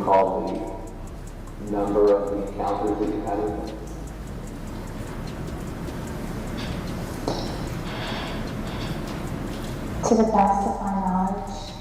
recall the number of the encounters that you had with him? To the best of my knowledge,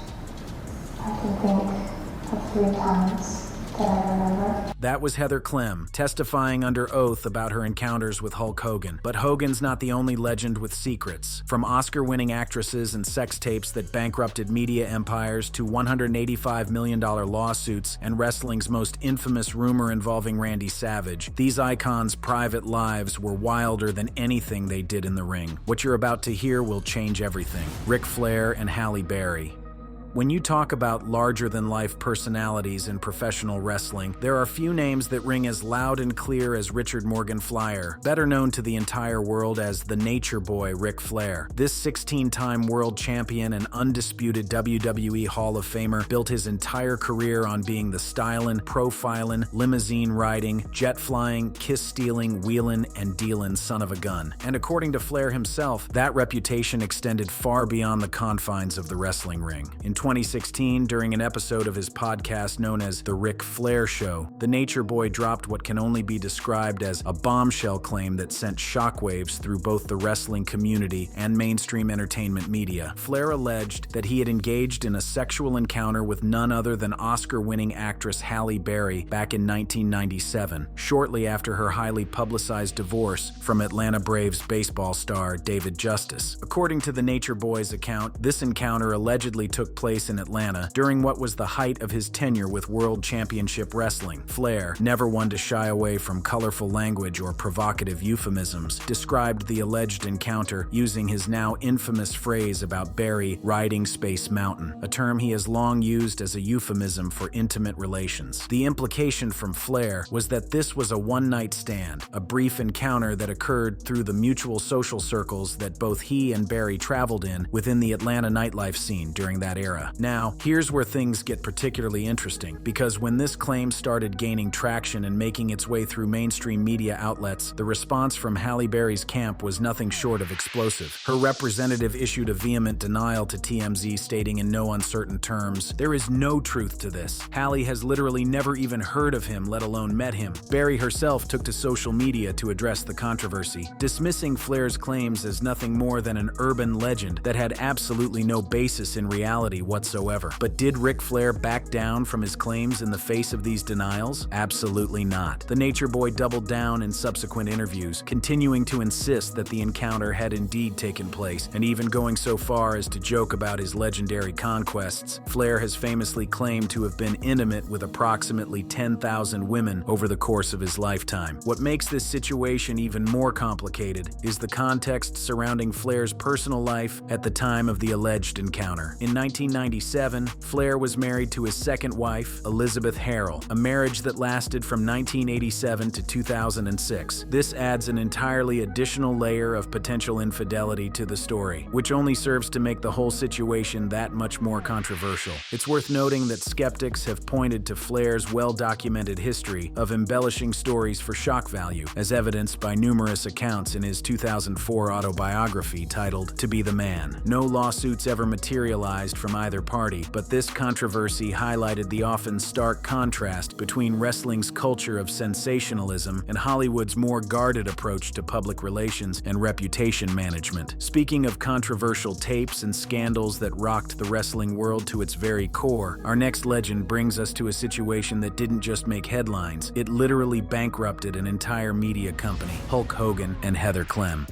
I can think of 3 times that I remember. That was Heather Clem, testifying under oath about her encounters with Hulk Hogan. But Hogan's not the only legend with secrets. From Oscar-winning actresses and sex tapes that bankrupted media empires to $185 million lawsuits and wrestling's most infamous rumor involving Randy Savage, these icons' private lives were wilder than anything they did in the ring. What you're about to hear will change everything. Ric Flair and Halle Berry. When you talk about larger-than-life personalities in professional wrestling, there are few names that ring as loud and clear as Richard Morgan Flyer, better known to the entire world as the Nature Boy Ric Flair. This 16-time world champion and undisputed WWE Hall of Famer built his entire career on being the stylin', profilin', limousine-riding, jet-flying, kiss-stealing, wheelin', and dealin' son of a gun. And according to Flair himself, that reputation extended far beyond the confines of the wrestling ring. In 2016, during an episode of his podcast known as The Ric Flair Show, the Nature Boy dropped what can only be described as a bombshell claim that sent shockwaves through both the wrestling community and mainstream entertainment media. Flair alleged that he had engaged in a sexual encounter with none other than Oscar-winning actress Halle Berry back in 1997, shortly after her highly publicized divorce from Atlanta Braves baseball star David Justice. According to the Nature Boy's account, this encounter allegedly took place in Atlanta during what was the height of his tenure with World Championship Wrestling. Flair, never one to shy away from colorful language or provocative euphemisms, described the alleged encounter using his now infamous phrase about Berry riding Space Mountain, a term he has long used as a euphemism for intimate relations. The implication from Flair was that this was a one-night stand, a brief encounter that occurred through the mutual social circles that both he and Berry traveled in within the Atlanta nightlife scene during that era. Now, here's where things get particularly interesting, because when this claim started gaining traction and making its way through mainstream media outlets, the response from Halle Berry's camp was nothing short of explosive. Her representative issued a vehement denial to TMZ, stating in no uncertain terms, "There is no truth to this. Halle has literally never even heard of him, let alone met him." Berry herself took to social media to address the controversy, dismissing Flair's claims as nothing more than an urban legend that had absolutely no basis in reality whatsoever. But did Ric Flair back down from his claims in the face of these denials? Absolutely not. The Nature Boy doubled down in subsequent interviews, continuing to insist that the encounter had indeed taken place, and even going so far as to joke about his legendary conquests. Flair has famously claimed to have been intimate with approximately 10,000 women over the course of his lifetime. What makes this situation even more complicated is the context surrounding Flair's personal life at the time of the alleged encounter. In 1997, Flair was married to his second wife, Elizabeth Harrell, a marriage that lasted from 1987 to 2006. This adds an entirely additional layer of potential infidelity to the story, which only serves to make the whole situation that much more controversial. It's worth noting that skeptics have pointed to Flair's well-documented history of embellishing stories for shock value, as evidenced by numerous accounts in his 2004 autobiography titled To Be the Man. No lawsuits ever materialized from either party, but this controversy highlighted the often stark contrast between wrestling's culture of sensationalism and Hollywood's more guarded approach to public relations and reputation management. Speaking of controversial tapes and scandals that rocked the wrestling world to its very core, our next legend brings us to a situation that didn't just make headlines, it literally bankrupted an entire media company: Hulk Hogan and Heather Clem.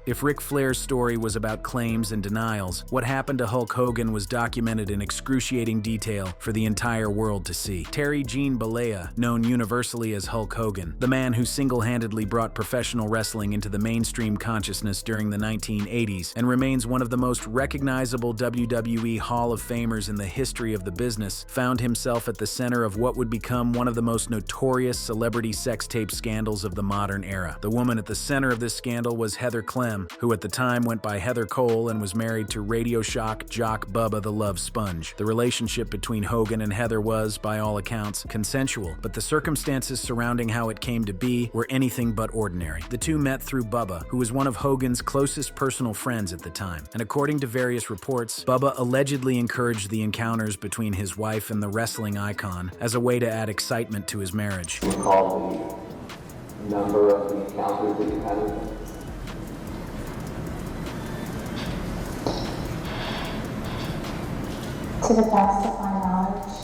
If Ric Flair's story was about claims and denials, what happened to Hulk Hogan was documented in excruciating detail for the entire world to see. Terry Gene Bollea, known universally as Hulk Hogan, the man who single-handedly brought professional wrestling into the mainstream consciousness during the 1980s and remains one of the most recognizable WWE Hall of Famers in the history of the business, found himself at the center of what would become one of the most notorious celebrity sex tape scandals of the modern era. The woman at the center of this scandal was Heather Clem, them, who at the time went by Heather Cole and was married to Radio Shock jock Bubba the Love Sponge. The relationship between Hogan and Heather was, by all accounts, consensual, but the circumstances surrounding how it came to be were anything but ordinary. The two met through Bubba, who was one of Hogan's closest personal friends at the time, and according to various reports, Bubba allegedly encouraged the encounters between his wife and the wrestling icon as a way to add excitement to his marriage. Recall the number of the encounters that you had with him? To the best of my knowledge,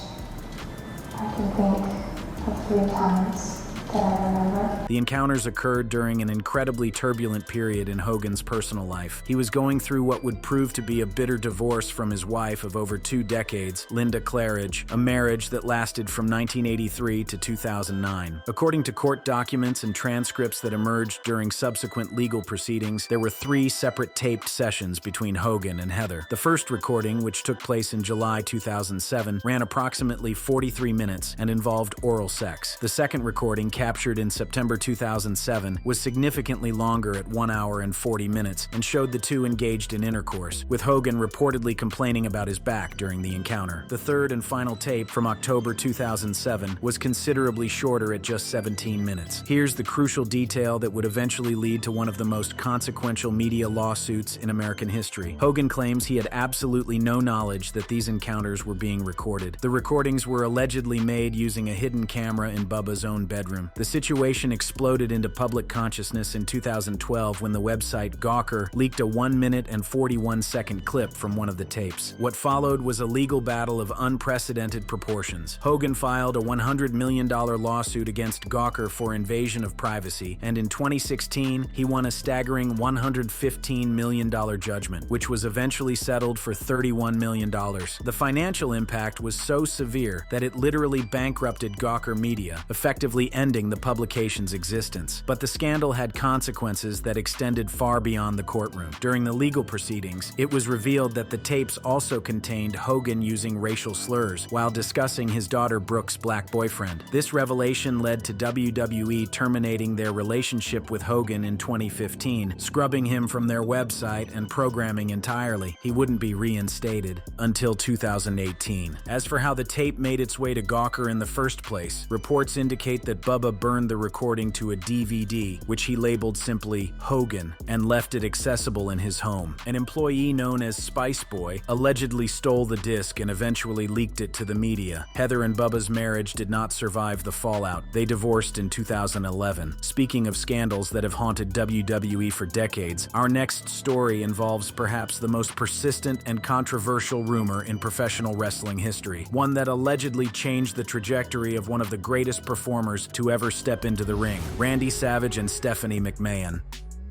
I can think of 3 times that I remember. The encounters occurred during an incredibly turbulent period in Hogan's personal life. He was going through what would prove to be a bitter divorce from his wife of over 2 decades, Linda Claridge, a marriage that lasted from 1983 to 2009. According to court documents and transcripts that emerged during subsequent legal proceedings, there were 3 separate taped sessions between Hogan and Heather. The first recording, which took place in July 2007, ran approximately 43 minutes and involved oral sex. The second recording, captured in September 2007, was significantly longer at 1 hour and 40 minutes and showed the two engaged in intercourse, with Hogan reportedly complaining about his back during the encounter. The third and final tape, from October 2007, was considerably shorter at just 17 minutes. Here's the crucial detail that would eventually lead to one of the most consequential media lawsuits in American history. Hogan claims he had absolutely no knowledge that these encounters were being recorded. The recordings were allegedly made using a hidden camera in Bubba's own bedroom. The situation exploded into public consciousness in 2012 when the website Gawker leaked a 1 minute and 41-second clip from one of the tapes. What followed was a legal battle of unprecedented proportions. Hogan filed a $100 million lawsuit against Gawker for invasion of privacy, and in 2016, he won a staggering $115 million judgment, which was eventually settled for $31 million. The financial impact was so severe that it literally bankrupted Gawker Media, effectively ending the publication's existence. But the scandal had consequences that extended far beyond the courtroom. During the legal proceedings, it was revealed that the tapes also contained Hogan using racial slurs while discussing his daughter Brooke's black boyfriend. This revelation led to WWE terminating their relationship with Hogan in 2015, scrubbing him from their website and programming entirely. He wouldn't be reinstated until 2018. As for how the tape made its way to Gawker in the first place, reports indicate that Bubba burned the recording to a DVD, which he labeled simply Hogan, and left it accessible in his home. An employee known as Spice Boy allegedly stole the disc and eventually leaked it to the media. Heather and Bubba's marriage did not survive the fallout. They divorced in 2011. Speaking of scandals that have haunted WWE for decades, our next story involves perhaps the most persistent and controversial rumor in professional wrestling history, one that allegedly changed the trajectory of one of the greatest performers to ever step into the ring, Randy Savage and Stephanie McMahon.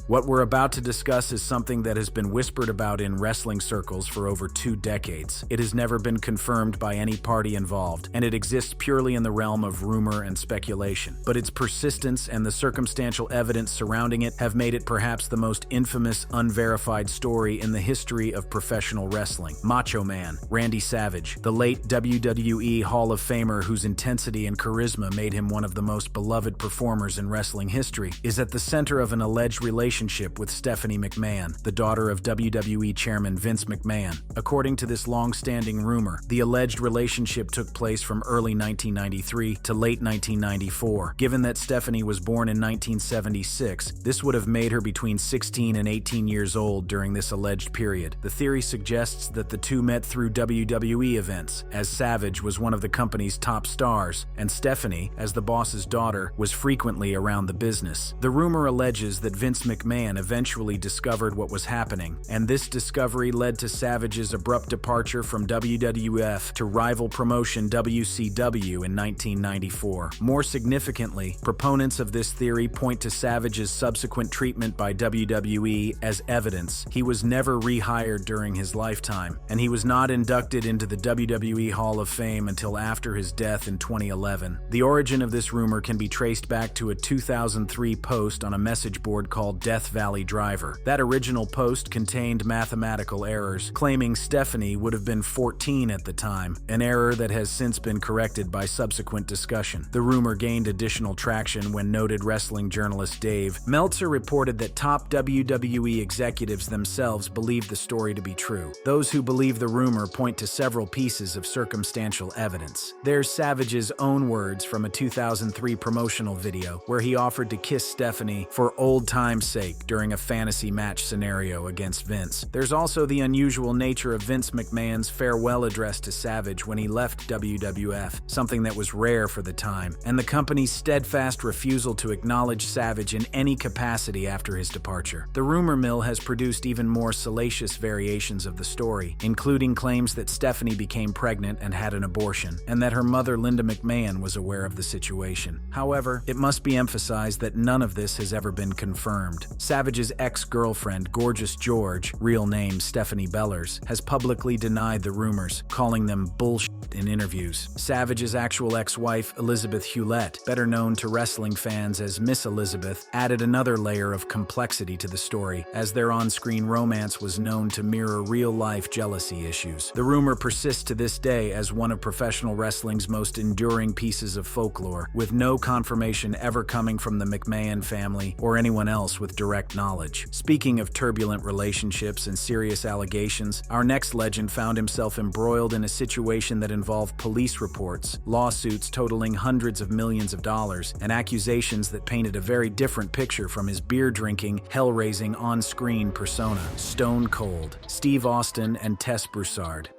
What we're about to discuss is something that has been whispered about in wrestling circles for over 2 decades. It has never been confirmed by any party involved, and it exists purely in the realm of rumor and speculation. But its persistence and the circumstantial evidence surrounding it have made it perhaps the most infamous, unverified story in the history of professional wrestling. Macho Man, Randy Savage, the late WWE Hall of Famer whose intensity and charisma made him one of the most beloved performers in wrestling history, is at the center of an alleged relationship with Stephanie McMahon, the daughter of WWE Chairman Vince McMahon. According to this long-standing rumor, the alleged relationship took place from early 1993 to late 1994. Given that Stephanie was born in 1976, this would have made her between 16 and 18 years old during this alleged period. The theory suggests that the two met through WWE events, as Savage was one of the company's top stars, and Stephanie, as the boss's daughter, was frequently around the business. The rumor alleges that Vince McMahon eventually discovered what was happening, and this discovery led to Savage's abrupt departure from WWF to rival promotion WCW in 1994. More significantly, proponents of this theory point to Savage's subsequent treatment by WWE as evidence. He was never rehired during his lifetime, and he was not inducted into the WWE Hall of Fame until after his death in 2011. The origin of this rumor can be traced back to a 2003 post on a message board called Death Valley driver. That original post contained mathematical errors, claiming Stephanie would have been 14 at the time, an error that has since been corrected by subsequent discussion. The rumor gained additional traction when noted wrestling journalist Dave Meltzer reported that top WWE executives themselves believed the story to be true. Those who believe the rumor point to several pieces of circumstantial evidence. There's Savage's own words from a 2003 promotional video where he offered to kiss Stephanie for old time's sake during a fantasy match scenario against Vince. There's also the unusual nature of Vince McMahon's farewell address to Savage when he left WWF, something that was rare for the time, and the company's steadfast refusal to acknowledge Savage in any capacity after his departure. The rumor mill has produced even more salacious variations of the story, including claims that Stephanie became pregnant and had an abortion, and that her mother Linda McMahon was aware of the situation. However, it must be emphasized that none of this has ever been confirmed. Savage's ex-girlfriend, Gorgeous George, real name Stephanie Bellers, has publicly denied the rumors, calling them bullshit in interviews. Savage's actual ex-wife, Elizabeth Hewlett, better known to wrestling fans as Miss Elizabeth, added another layer of complexity to the story, as their on-screen romance was known to mirror real-life jealousy issues. The rumor persists to this day as one of professional wrestling's most enduring pieces of folklore, with no confirmation ever coming from the McMahon family or anyone else with direct knowledge. Speaking of turbulent relationships and serious allegations, our next legend found himself embroiled in a situation that involved police reports, lawsuits totaling hundreds of millions of dollars, and accusations that painted a very different picture from his beer-drinking, hell-raising on-screen persona. Stone Cold, Steve Austin and Tess Brousard.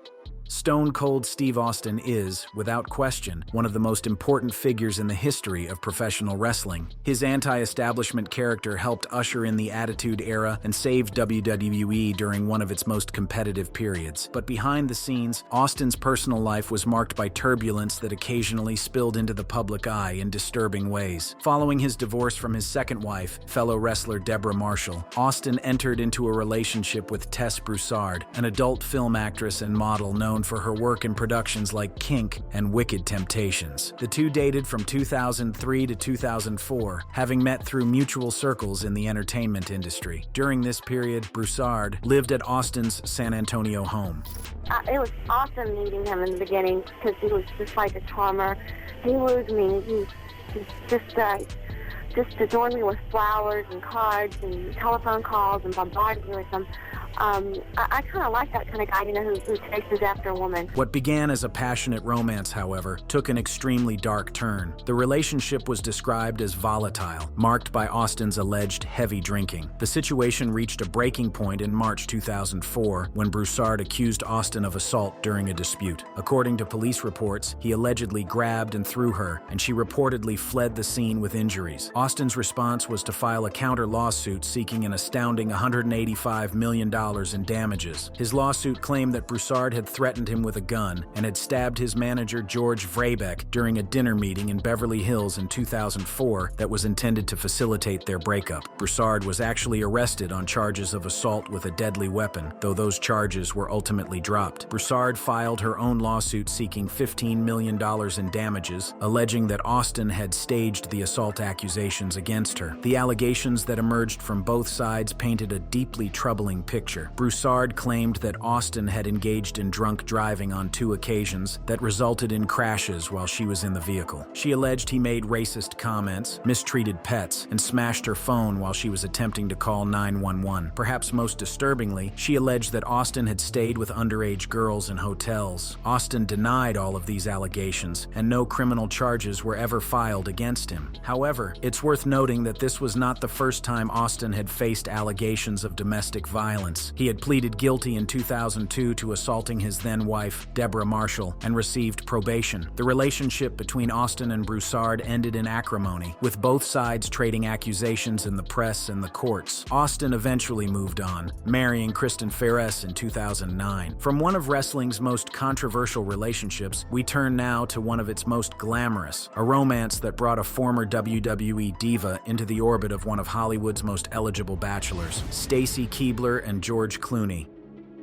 Stone Cold Steve Austin is, without question, one of the most important figures in the history of professional wrestling. His anti-establishment character helped usher in the Attitude Era and saved WWE during one of its most competitive periods. But behind the scenes, Austin's personal life was marked by turbulence that occasionally spilled into the public eye in disturbing ways. Following his divorce from his second wife, fellow wrestler Deborah Marshall, Austin entered into a relationship with Tess Brousard, an adult film actress and model known for her work in productions like Kink and Wicked Temptations. The two dated from 2003 to 2004, having met through mutual circles in the entertainment industry. During this period, Brousard lived at Austin's San Antonio home. It was awesome meeting him in the beginning because he was just like a charmer. He wooed me. He just adorned me with flowers and cards and telephone calls and bombarded me with them. I kind of like that kind of guy, who chases after a woman. What began as a passionate romance, however, took an extremely dark turn. The relationship was described as volatile, marked by Austin's alleged heavy drinking. The situation reached a breaking point in March 2004 when Brousard accused Austin of assault during a dispute. According to police reports, he allegedly grabbed and threw her, and she reportedly fled the scene with injuries. Austin's response was to file a counter lawsuit seeking an astounding $185 million in damages. His lawsuit claimed that Brousard had threatened him with a gun and had stabbed his manager George Vrebeck during a dinner meeting in Beverly Hills in 2004 that was intended to facilitate their breakup. Brousard was actually arrested on charges of assault with a deadly weapon, though those charges were ultimately dropped. Brousard filed her own lawsuit seeking $15 million in damages, alleging that Austin had staged the assault accusations against her. The allegations that emerged from both sides painted a deeply troubling picture. Brousard claimed that Austin had engaged in drunk driving on 2 occasions that resulted in crashes while she was in the vehicle. She alleged he made racist comments, mistreated pets, and smashed her phone while she was attempting to call 911. Perhaps most disturbingly, she alleged that Austin had stayed with underage girls in hotels. Austin denied all of these allegations, and no criminal charges were ever filed against him. However, it's worth noting that this was not the first time Austin had faced allegations of domestic violence. He had pleaded guilty in 2002 to assaulting his then-wife, Deborah Marshall, and received probation. The relationship between Austin and Brousard ended in acrimony, with both sides trading accusations in the press and the courts. Austin eventually moved on, marrying Kristen Ferris in 2009. From one of wrestling's most controversial relationships, we turn now to one of its most glamorous, a romance that brought a former WWE diva into the orbit of one of Hollywood's most eligible bachelors, Stacy Keebler and George Clooney.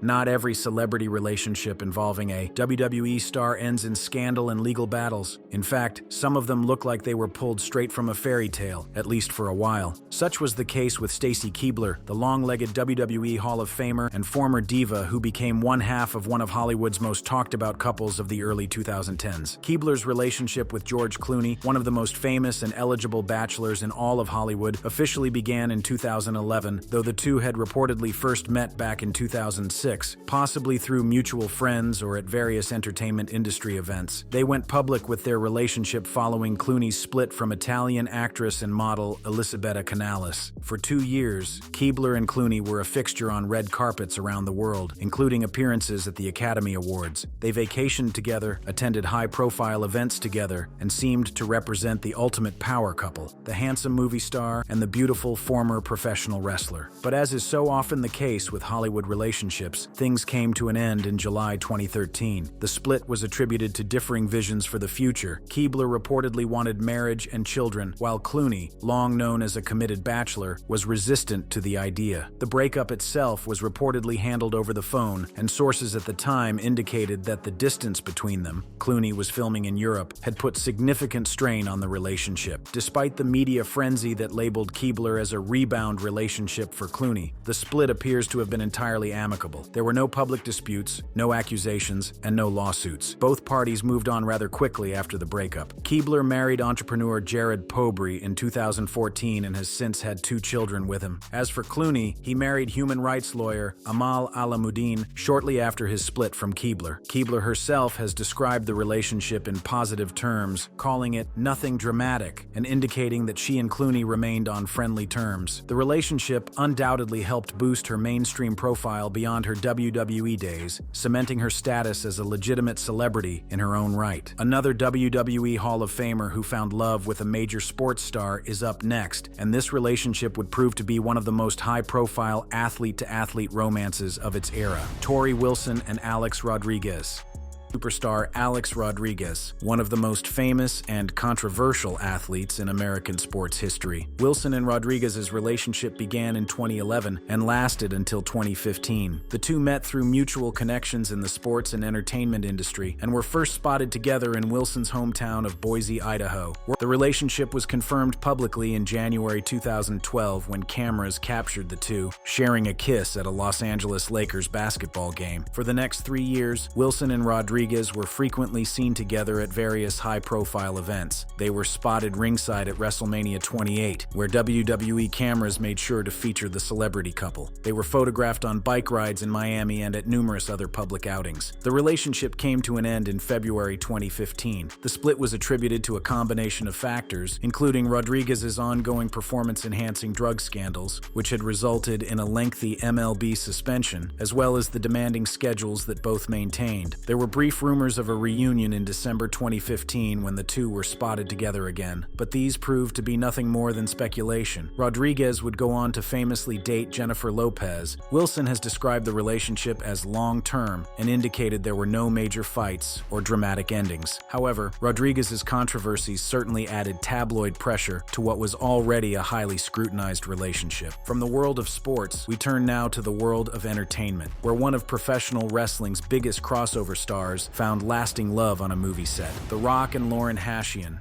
Not every celebrity relationship involving a WWE star ends in scandal and legal battles. In fact, some of them look like they were pulled straight from a fairy tale, at least for a while. Such was the case with Stacy Keebler, the long-legged WWE Hall of Famer and former diva who became one half of one of Hollywood's most talked-about couples of the early 2010s. Keebler's relationship with George Clooney, one of the most famous and eligible bachelors in all of Hollywood, officially began in 2011, though the two had reportedly first met back in 2006, possibly through mutual friends or at various entertainment industry events. They went public with their relationship following Clooney's split from Italian actress and model Elisabetta Canalis. For 2 years, Keebler and Clooney were a fixture on red carpets around the world, including appearances at the Academy Awards. They vacationed together, attended high-profile events together, and seemed to represent the ultimate power couple, the handsome movie star and the beautiful former professional wrestler. But as is so often the case with Hollywood relationships, things came to an end in July 2013. The split was attributed to differing visions for the future. Keebler reportedly wanted marriage and children, while Clooney, long known as a committed bachelor, was resistant to the idea. The breakup itself was reportedly handled over the phone, and sources at the time indicated that the distance between them, Clooney was filming in Europe, had put significant strain on the relationship. Despite the media frenzy that labeled Keebler as a rebound relationship for Clooney, the split appears to have been entirely amicable. There were no public disputes, no accusations, and no lawsuits. Both parties moved on rather quickly after the breakup. Keebler married entrepreneur Jared Pobry in 2014 and has since had 2 children with him. As for Clooney, he married human rights lawyer Amal Alamuddin shortly after his split from Keebler. Keebler herself has described the relationship in positive terms, calling it nothing dramatic and indicating that she and Clooney remained on friendly terms. The relationship undoubtedly helped boost her mainstream profile beyond her WWE days, cementing her status as a legitimate celebrity in her own right. Another WWE Hall of Famer who found love with a major sports star is up next, and this relationship would prove to be one of the most high-profile athlete-to-athlete romances of its era. Tori Wilson and Alex Rodriguez. Superstar Alex Rodriguez, one of the most famous and controversial athletes in American sports history. Wilson and Rodriguez's relationship began in 2011 and lasted until 2015. The two met through mutual connections in the sports and entertainment industry and were first spotted together in Wilson's hometown of Boise, Idaho. The relationship was confirmed publicly in January 2012 when cameras captured the two, sharing a kiss at a Los Angeles Lakers basketball game. For the next 3 years, Wilson and Rodriguez were frequently seen together at various high-profile events. They were spotted ringside at WrestleMania 28, where WWE cameras made sure to feature the celebrity couple. They were photographed on bike rides in Miami and at numerous other public outings. The relationship came to an end in February 2015. The split was attributed to a combination of factors, including Rodriguez's ongoing performance-enhancing drug scandals, which had resulted in a lengthy MLB suspension, as well as the demanding schedules that both maintained. There were brief rumors of a reunion in December 2015 when the two were spotted together again, but these proved to be nothing more than speculation. Rodriguez would go on to famously date Jennifer Lopez. Wilson has described the relationship as long-term and indicated there were no major fights or dramatic endings. However, Rodriguez's controversies certainly added tabloid pressure to what was already a highly scrutinized relationship. From the world of sports, we turn now to the world of entertainment, where one of professional wrestling's biggest crossover stars found lasting love on a movie set. The Rock and Lauren Hashian.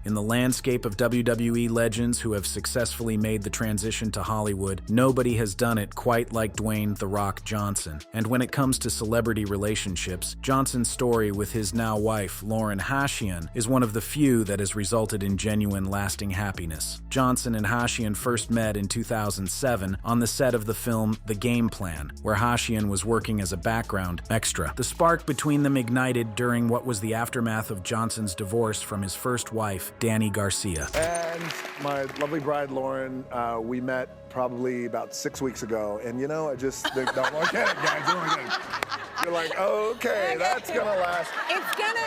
In the landscape of WWE legends who have successfully made the transition to Hollywood, nobody has done it quite like Dwayne "The Rock" Johnson. And when it comes to celebrity relationships, Johnson's story with his now wife, Lauren Hashian, is one of the few that has resulted in genuine, lasting happiness. Johnson and Hashian first met in 2007 on the set of the film The Game Plan, where Hashian was working as a background extra. The spark between them ignited during what was the aftermath of Johnson's divorce from his first wife, Danny Garcia. And my lovely bride, Lauren, we met probably about 6 weeks ago. And you know, I just think, no, I get it, guys, I get it. You're like, okay, that's gonna last.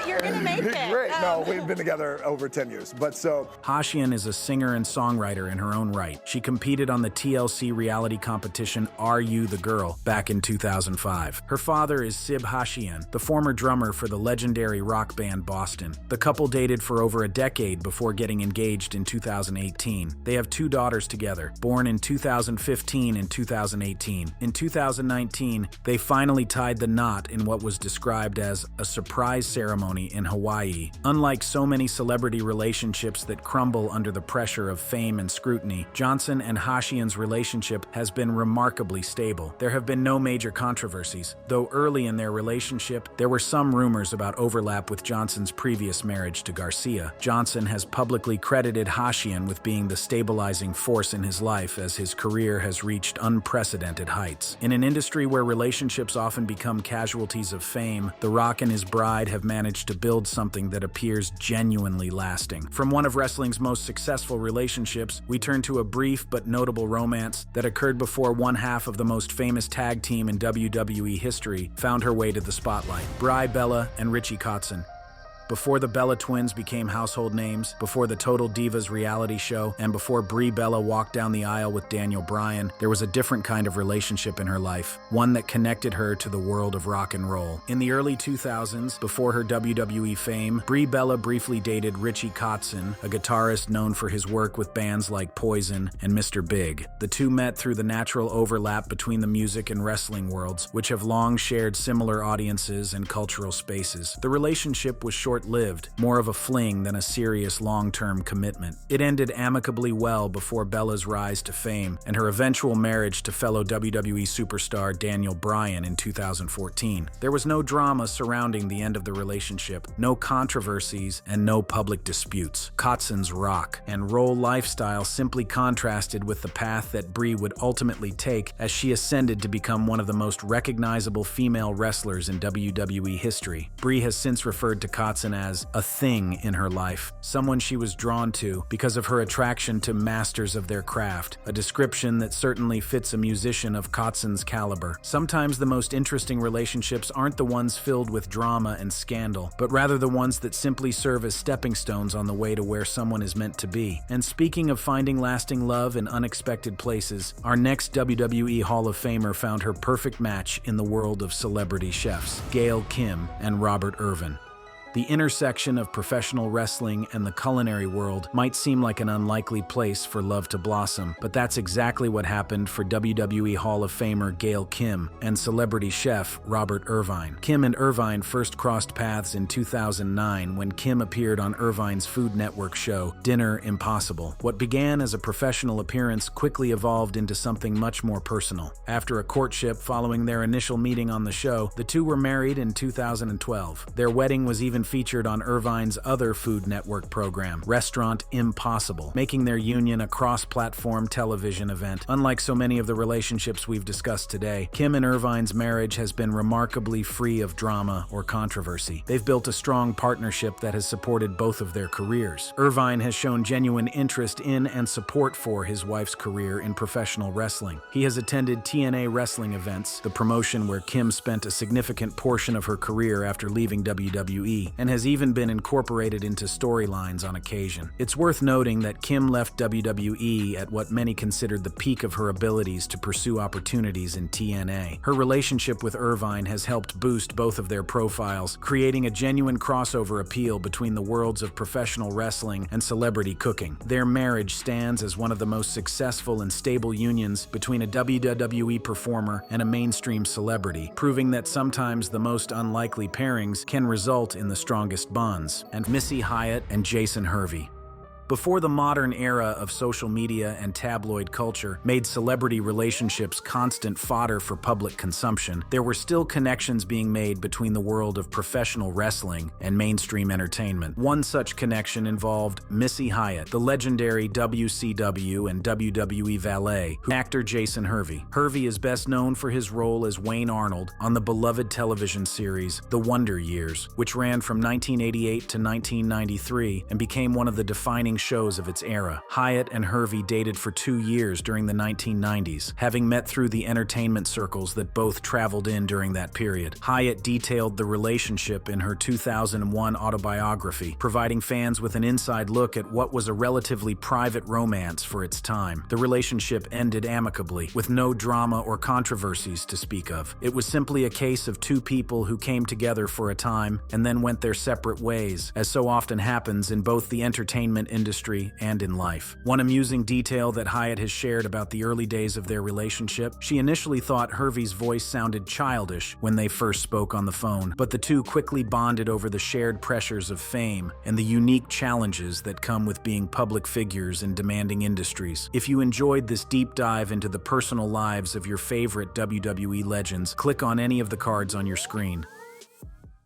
You're gonna make it. Great. No, we've been together over 10 years. But so. Hashian is a singer and songwriter in her own right. She competed on the TLC reality competition Are You the Girl back in 2005. Her father is Sib Hashian, the former drummer for the legendary rock band Boston. The couple dated for over a decade before getting engaged in 2018. They have 2 daughters together, born in 2015 and 2018. In 2019, they finally tied the knot in what was described as a surprise ceremony in Hawaii. Unlike so many celebrity relationships that crumble under the pressure of fame and scrutiny, Johnson and Hashian's relationship has been remarkably stable. There have been no major controversies, though early in their relationship, there were some rumors about overlap with Johnson's previous marriage to Garcia. Johnson has publicly credited Hashian with being the stabilizing force in his life as his career has reached unprecedented heights. In an industry where relationships often become casualties of fame, The Rock and his bride have managed to build something that appears genuinely lasting. From one of wrestling's most successful relationships, we turn to a brief but notable romance that occurred before one half of the most famous tag team in WWE history found her way to the spotlight. Brie Bella and Richie Cottson. Before the Bella twins became household names, before the Total Divas reality show, and before Brie Bella walked down the aisle with Daniel Bryan, there was a different kind of relationship in her life, one that connected her to the world of rock and roll. In the early 2000s, before her WWE fame, Brie Bella briefly dated Richie Kotzen, a guitarist known for his work with bands like Poison and Mr. Big. The two met through the natural overlap between the music and wrestling worlds, which have long shared similar audiences and cultural spaces. The relationship was short-lived, more of a fling than a serious long-term commitment. It ended amicably well before Bella's rise to fame and her eventual marriage to fellow WWE superstar Daniel Bryan in 2014. There was no drama surrounding the end of the relationship, no controversies, and no public disputes. Kottson's rock and roll lifestyle simply contrasted with the path that Brie would ultimately take as she ascended to become one of the most recognizable female wrestlers in WWE history. Brie has since referred to Cottson as a thing in her life, someone she was drawn to because of her attraction to masters of their craft, a description that certainly fits a musician of Kottson's caliber. Sometimes the most interesting relationships aren't the ones filled with drama and scandal, but rather the ones that simply serve as stepping stones on the way to where someone is meant to be. And speaking of finding lasting love in unexpected places, our next WWE Hall of Famer found her perfect match in the world of celebrity chefs, Gail Kim and Robert Irvine. The intersection of professional wrestling and the culinary world might seem like an unlikely place for love to blossom, but that's exactly what happened for WWE Hall of Famer Gail Kim and celebrity chef Robert Irvine. Kim and Irvine first crossed paths in 2009 when Kim appeared on Irvine's Food Network show, Dinner Impossible. What began as a professional appearance quickly evolved into something much more personal. After a courtship following their initial meeting on the show, the two were married in 2012. Their wedding was even featured on Irvine's other Food Network program, Restaurant Impossible, making their union a cross-platform television event. Unlike so many of the relationships we've discussed today, Kim and Irvine's marriage has been remarkably free of drama or controversy. They've built a strong partnership that has supported both of their careers. Irvine has shown genuine interest in and support for his wife's career in professional wrestling. He has attended TNA wrestling events, the promotion where Kim spent a significant portion of her career after leaving WWE, and has even been incorporated into storylines on occasion. It's worth noting that Kim left WWE at what many considered the peak of her abilities to pursue opportunities in TNA. Her relationship with Irvine has helped boost both of their profiles, creating a genuine crossover appeal between the worlds of professional wrestling and celebrity cooking. Their marriage stands as one of the most successful and stable unions between a WWE performer and a mainstream celebrity, proving that sometimes the most unlikely pairings can result in the strongest bonds. And Missy Hyatt and Jason Hervey. Before the modern era of social media and tabloid culture made celebrity relationships constant fodder for public consumption, there were still connections being made between the world of professional wrestling and mainstream entertainment. One such connection involved Missy Hyatt, the legendary WCW and WWE valet, actor Jason Hervey. Hervey is best known for his role as Wayne Arnold on the beloved television series The Wonder Years, which ran from 1988 to 1993 and became one of the defining leading shows of its era. Hyatt and Hervey dated for 2 years during the 1990s, having met through the entertainment circles that both traveled in during that period. Hyatt detailed the relationship in her 2001 autobiography, providing fans with an inside look at what was a relatively private romance for its time. The relationship ended amicably, with no drama or controversies to speak of. It was simply a case of two people who came together for a time and then went their separate ways, as so often happens in both the entertainment industry and in life. One amusing detail that Hyatt has shared about the early days of their relationship: she initially thought Hervey's voice sounded childish when they first spoke on the phone, but the two quickly bonded over the shared pressures of fame and the unique challenges that come with being public figures in demanding industries. If you enjoyed this deep dive into the personal lives of your favorite WWE legends, click on any of the cards on your screen.